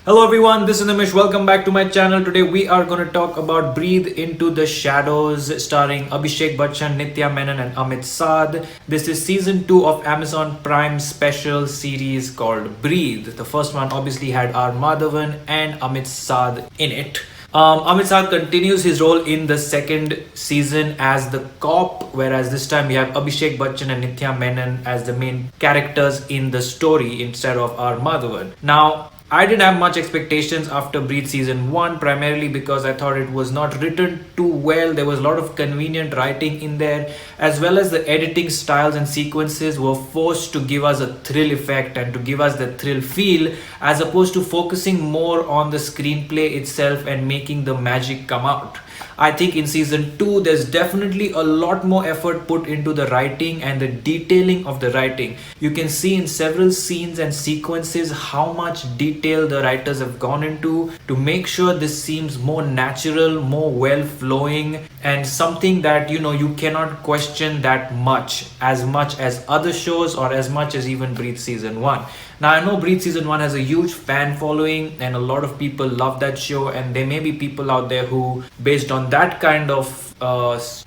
Hello everyone, this is Nimish. Welcome back to my channel. Today we are going to talk about Breathe Into the Shadows starring Abhishek Bachchan, Nitya Menon and Amit Saad. This is season 2 of Amazon Prime special series called Breathe. The first one obviously had R. Madhavan and Amit Saad in it. Amit Saad continues his role in the second season as the cop, whereas this time we have Abhishek Bachchan and Nitya Menon as the main characters in the story instead of R. Madhavan. Now, I didn't have much expectations after Breathe season 1, primarily because I thought it was not written too well. There was a lot of convenient writing in there, as well as the editing styles and sequences were forced to give us a thrill effect and to give us the thrill feel, as opposed to focusing more on the screenplay itself and making the magic come out. I think in season 2, there's definitely a lot more effort put into the writing and the detailing of the writing. You can see in several scenes and sequences how much detail the writers have gone into to make sure this seems more natural, more well flowing, and something that you cannot question that much as other shows or as much as even Breathe season 1. Now, I know Breathe season 1 has a huge fan following and a lot of people love that show, and there may be people out there who, based on that kind of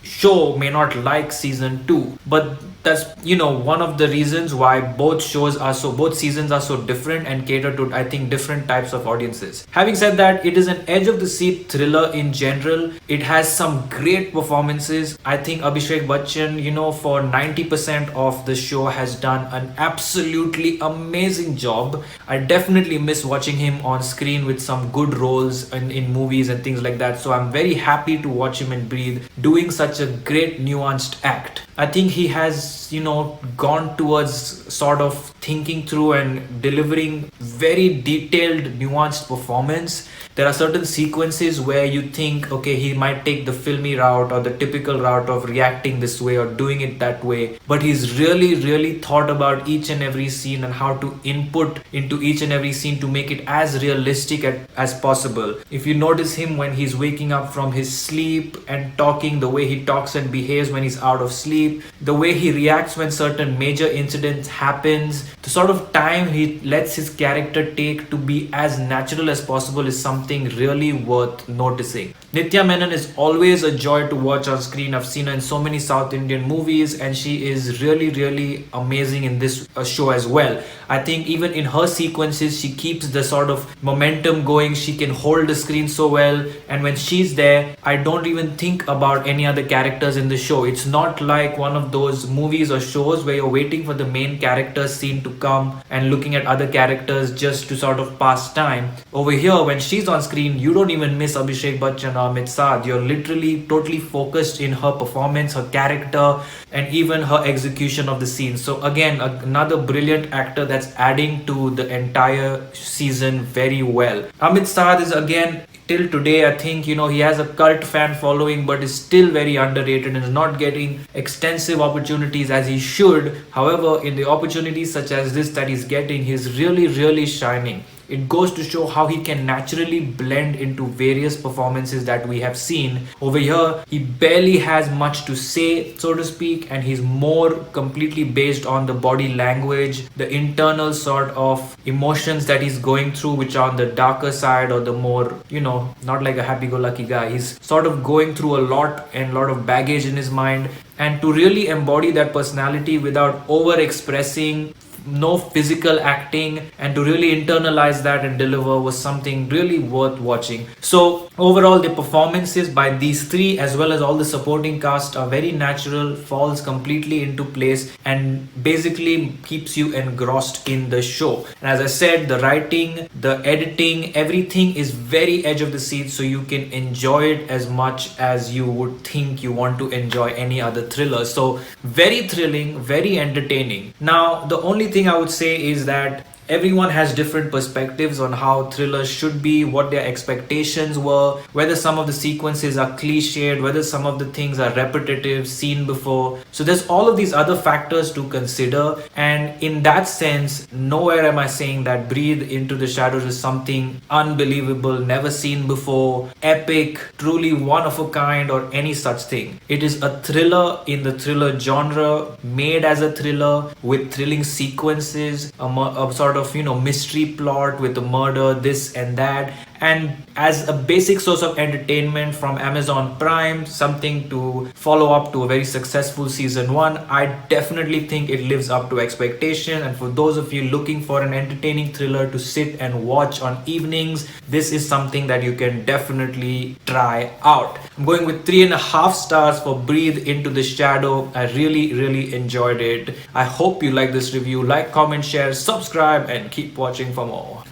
show, may not like season 2. But that's one of the reasons why both seasons are so different and cater to, I think, different types of audiences. Having said that, it is an edge of the seat thriller in general. It has some great performances. I think Abhishek Bachchan, for 90% of the show has done an absolutely amazing job. I definitely miss watching him on screen with some good roles in movies and things like that. So I'm very happy to watch him in Breathe doing such a great nuanced act. I think he has, gone towards sort of thinking through and delivering very detailed, nuanced performance. There are certain sequences where you think, okay, he might take the filmy route or the typical route of reacting this way or doing it that way. But he's really, really thought about each and every scene and how to input into each and every scene to make it as realistic as possible. If you notice him when he's waking up from his sleep and talking, the way he talks and behaves when he's out of sleep, the way he reacts when certain major incidents happens, the sort of time he lets his character take to be as natural as possible is something really worth noticing. Nitya Menon is always a joy to watch on screen. I've seen her in so many South Indian movies and she is really, really amazing in this show as well. I think even in her sequences, she keeps the sort of momentum going. She can hold the screen so well, and when she's there, I don't even think about any other characters in the show. It's not like one of those movies or shows where you're waiting for the main character scene to come and looking at other characters just to sort of pass time. Over here, when she's on screen, you don't even miss Abhishek Bachchan or Amit Saad. You're literally totally focused in her performance, her character, and even her execution of the scene. So again, another brilliant actor that's adding to the entire season very well. Amit Saad is, again, till today, I think he has a cult fan following, but is still very underrated and is not getting extensive opportunities as he should. However, in the opportunities such as this that he's getting, he's really, really shining. It goes to show how he can naturally blend into various performances that we have seen. Over here, he barely has much to say, so to speak, and he's more completely based on the body language, the internal sort of emotions that he's going through, which are on the darker side or the more, not like a happy-go-lucky guy. He's sort of going through a lot and a lot of baggage in his mind. And to really embody that personality without over-expressing, no physical acting, and to really internalize that and deliver was something really worth watching. So overall, the performances by these three as well as all the supporting cast are very natural, falls completely into place, and basically keeps you engrossed in the show. And as I said, the writing, the editing, everything is very edge of the seat, so you can enjoy it as much as you would think you want to enjoy any other thriller. So very thrilling, very entertaining. Now, the only thing I would say is that everyone has different perspectives on how thrillers should be, what their expectations were, whether some of the sequences are cliched, whether some of the things are repetitive, seen before. So there's all of these other factors to consider, and in that sense, nowhere am I saying that Breathe Into the Shadows is something unbelievable, never seen before, epic, truly one of a kind, or any such thing. It is a thriller in the thriller genre, made as a thriller with thrilling sequences, a sort sort of, mystery plot with a murder, this and that. And as a basic source of entertainment from Amazon Prime, something to follow up to a very successful season 1, I definitely think it lives up to expectation. And for those of you looking for an entertaining thriller to sit and watch on evenings, this is something that you can definitely try out. I'm going with 3.5 stars for Breathe Into the Shadow. I really enjoyed it. I hope you like this review. Like, comment, share, subscribe, and keep watching for more.